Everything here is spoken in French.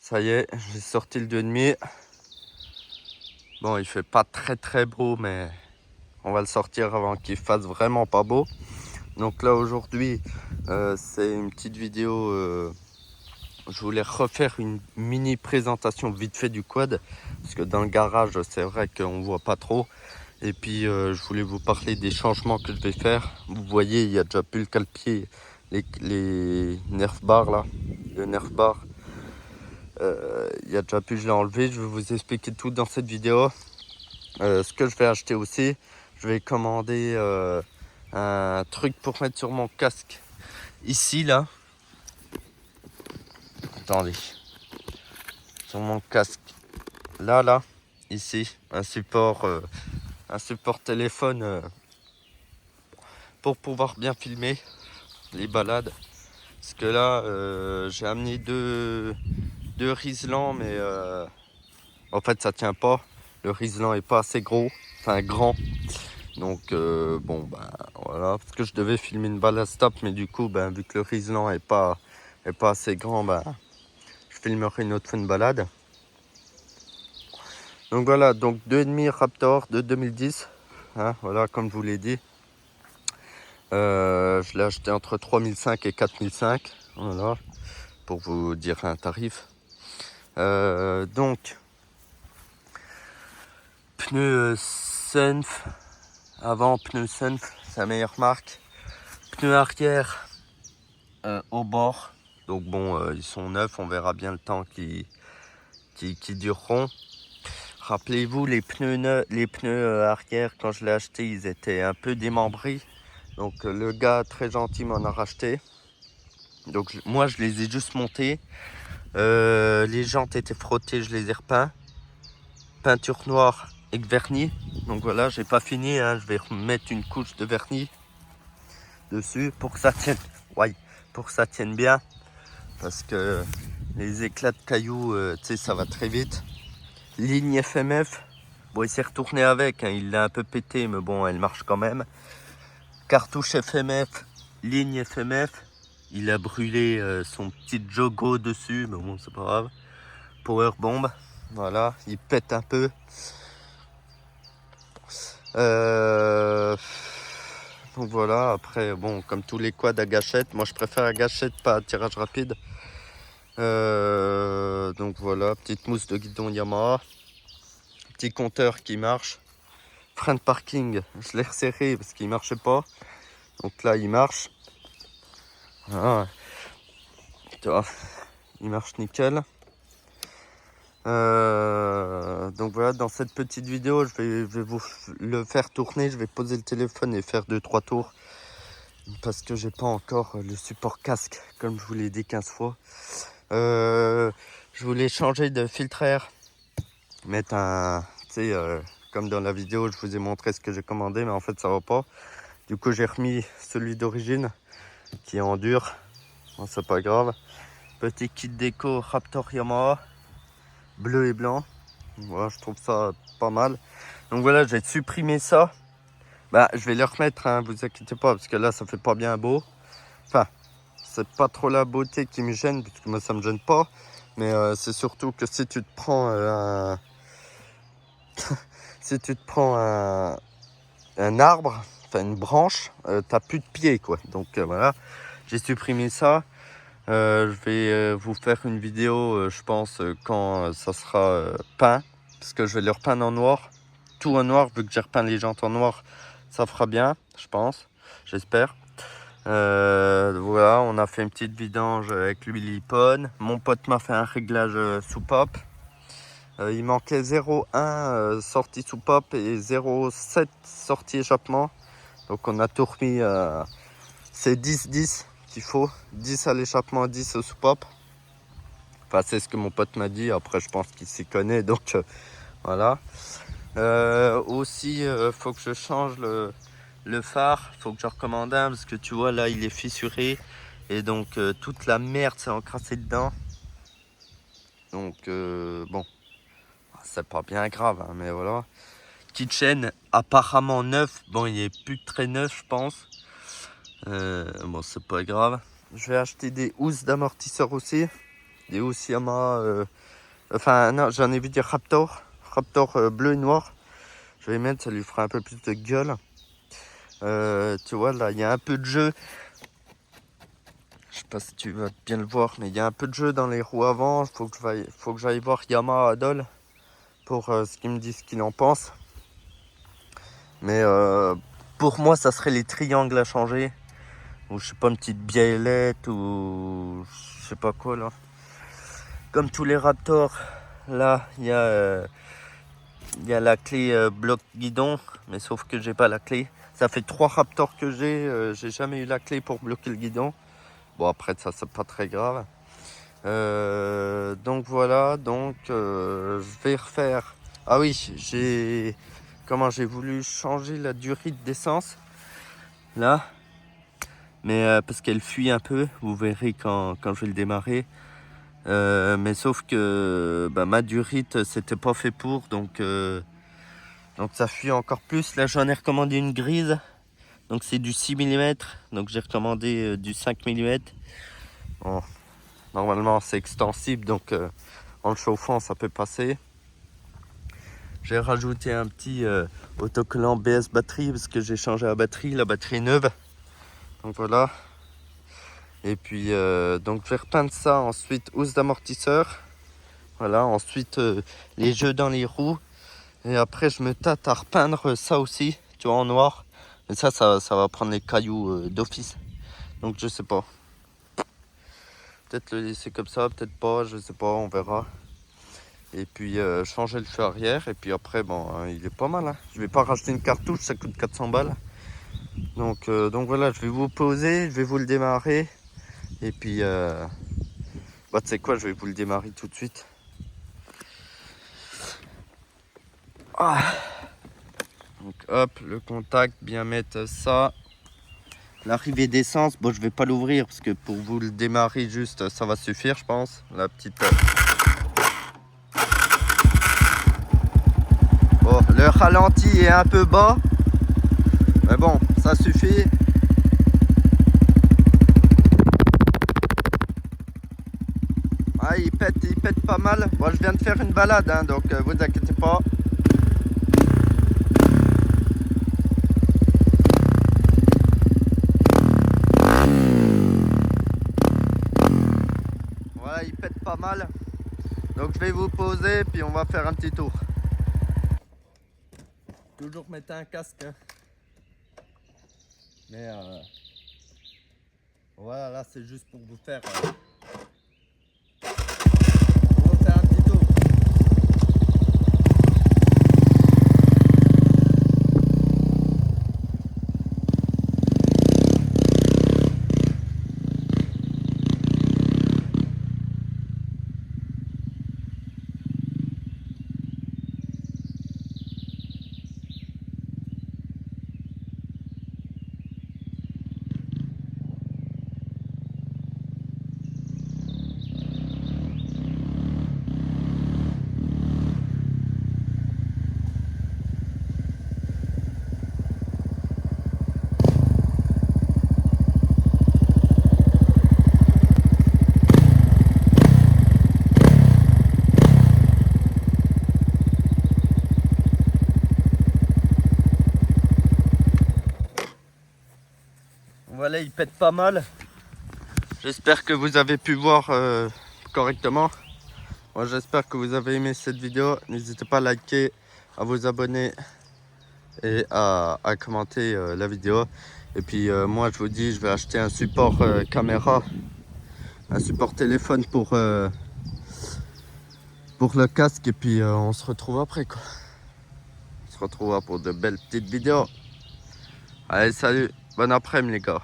Ça y est, j'ai sorti le 2,5. Bon, il fait pas très beau, mais on va le sortir avant qu'il fasse vraiment pas beau. Donc là aujourd'hui, c'est une petite vidéo. Je voulais refaire une mini présentation vite fait du quad, parce que dans le garage, c'est vrai qu'on voit pas trop. Et puis je voulais vous parler des changements que je vais faire. Vous voyez, il y a déjà plus le cale-pied, les nerf bars là, le nerf bar. Il y a déjà plus, je l'ai enlevé. Je vais vous expliquer tout dans cette vidéo. Ce que je vais acheter aussi, je vais commander un truc pour mettre sur mon casque ici là. Attendez, sur mon casque là ici, un support téléphone pour pouvoir bien filmer les balades. Parce que là j'ai amené deux Riesland, mais en fait ça tient pas. Le Riesland est pas assez gros, enfin grand. Donc bon ben voilà, parce que je devais filmer une balade stop, mais du coup ben vu que le Riesland est pas assez grand, ben je filmerai une autre fois une balade. Donc voilà, donc 2,5 Raptor de 2010, hein, voilà, comme je vous l'ai dit. Je l'ai acheté entre 3005 et 4005, voilà, pour vous dire un tarif. Donc pneus Sunf, avant pneus Sunf, c'est la meilleure marque. Pneus arrière au bord, donc bon, ils sont neufs, on verra bien le temps qui dureront. Rappelez-vous, les pneus arrière, quand je l'ai acheté, ils étaient un peu démembrés. Donc le gars très gentil m'en a racheté. Donc moi je les ai juste montés. Les jantes étaient frottées, je les ai repeints. Peinture noire et vernis. Donc voilà, j'ai pas fini, hein. Je vais remettre une couche de vernis dessus pour que ça tienne. Ouais, pour que ça tienne bien. Parce que les éclats de cailloux, tu sais, ça va très vite. Ligne FMF. Bon, il s'est retourné avec, hein. Il l'a un peu pété, mais bon, elle marche quand même. Cartouche FMF, ligne FMF. Il a brûlé son petit Jogo dessus, mais bon, c'est pas grave. Power bomb, voilà, il pète un peu. Donc voilà, après, bon, comme tous les quads à gâchette, moi je préfère à gâchette, pas à tirage rapide. Donc voilà, petite mousse de guidon Yamaha. Petit compteur qui marche. Frein de parking, je l'ai resserré parce qu'il marchait pas. Donc là, il marche. Ah, tu vois, il marche nickel. Donc voilà, dans cette petite vidéo, je vais vous le faire tourner. Je vais poser le téléphone et faire 2-3 tours. Parce que j'ai pas encore le support casque, comme je vous l'ai dit 15 fois. Je voulais changer de filtre air. Mettre un... Tu sais, comme dans la vidéo, je vous ai montré ce que j'ai commandé, mais en fait, ça va pas. Du coup, j'ai remis celui d'origine, qui est en dur. Bon, c'est pas grave. Petit kit déco Raptor Yamaha. Bleu et blanc. Voilà, je trouve ça pas mal. Donc voilà, j'ai supprimé ça. Bah, je vais le remettre, hein, vous inquiétez pas, parce que là, ça fait pas bien beau. Enfin, c'est pas trop la beauté qui me gêne, parce que moi, ça me gêne pas. Mais c'est surtout que si tu te prends un... si tu te prends un arbre, enfin une branche, t'as plus de pied, quoi. Donc voilà, j'ai supprimé ça. Je vais vous faire une vidéo, je pense, quand ça sera peint, parce que je vais le repeindre en noir, tout en noir, vu que j'ai repeint les jantes en noir, ça fera bien, je pense, j'espère. Voilà, on a fait une petite vidange avec l'huile Lippon. Mon pote m'a fait un réglage soupape. Il manquait 0,1 sortie soupape et 0,7 sortie échappement. Donc on a tout remis, c'est 10-10 qu'il faut, 10 à l'échappement, 10 au soupape. Enfin, c'est ce que mon pote m'a dit. Après, je pense qu'il s'y connaît, donc voilà. Aussi, faut que je change le phare. Faut que je recommande un parce que tu vois là, il est fissuré et donc toute la merde s'est encrassée dedans. Donc bon, c'est pas bien grave, hein, mais voilà. Petite chaîne apparemment neuf. Bon, il est plus très neuf, je pense. Bon, c'est pas grave. Je vais acheter des housses d'amortisseur aussi. des Osiyama, enfin non, j'en ai vu des Raptor bleu et noir. Je vais les mettre, ça lui fera un peu plus de gueule. Tu vois là, il y a un peu de jeu. Je sais pas si tu vas bien le voir, mais il y a un peu de jeu dans les roues avant. Faut que j'aille voir Yamaha Adol pour ce qu'il me dit, ce qu'il en pense. Mais pour moi, ça serait les triangles à changer. Ou je sais pas, une petite biellette ou je sais pas quoi là. Comme tous les Raptors, là, il y a la clé bloc guidon, mais sauf que j'ai pas la clé. Ça fait 3 Raptors que j'ai jamais eu la clé pour bloquer le guidon. Bon, après ça, c'est pas très grave. Donc voilà, je vais refaire. Ah oui, j'ai voulu changer la durée d'essence là, mais parce qu'elle fuit un peu. Vous verrez quand je vais le démarrer. Mais sauf que ma durite c'était pas fait pour, donc ça fuit encore plus. Là j'en ai recommandé une grise, donc c'est du 6 mm, donc j'ai recommandé du 5 mm. Bon, normalement c'est extensible, donc en le chauffant ça peut passer. J'ai rajouté un petit autocollant BS batterie parce que j'ai changé la batterie est neuve, donc voilà. Et puis donc je vais repeindre ça, ensuite housse d'amortisseur, voilà, ensuite les jeux dans les roues, et après je me tâte à repeindre ça aussi, tu vois, en noir. Mais ça va prendre les cailloux d'office, donc je sais pas, peut-être le laisser comme ça, peut-être pas, je sais pas, on verra. Et puis changer le feu arrière, et puis après bon il est pas mal, hein. Je vais pas racheter une cartouche, ça coûte 400 balles. Donc voilà, je vais vous poser, je vais vous le démarrer. Et puis, tu sais quoi, je vais vous le démarrer tout de suite. Ah. Donc hop, le contact, bien mettre ça. L'arrivée d'essence, bon je vais pas l'ouvrir parce que pour vous le démarrer juste, ça va suffire je pense. La petite... Bon, le ralenti est un peu bas. Mais bon, ça suffit. Ah, il pète pas mal. Bon, je viens de faire une balade, hein, donc vous inquiétez pas. Voilà, il pète pas mal. Donc je vais vous poser, puis on va faire un petit tour. Toujours mettre un casque. Hein. Mais voilà, là c'est juste pour vous faire... un petit tour. Voilà, il pète pas mal. J'espère que vous avez pu voir correctement. Moi, j'espère que vous avez aimé cette vidéo. N'hésitez pas à liker, à vous abonner et à commenter la vidéo. Et puis moi, je vous dis, je vais acheter un support caméra, un support téléphone pour le casque. Et puis on se retrouve après, quoi. On se retrouvera pour de belles petites vidéos. Allez, salut, bon après-midi les gars.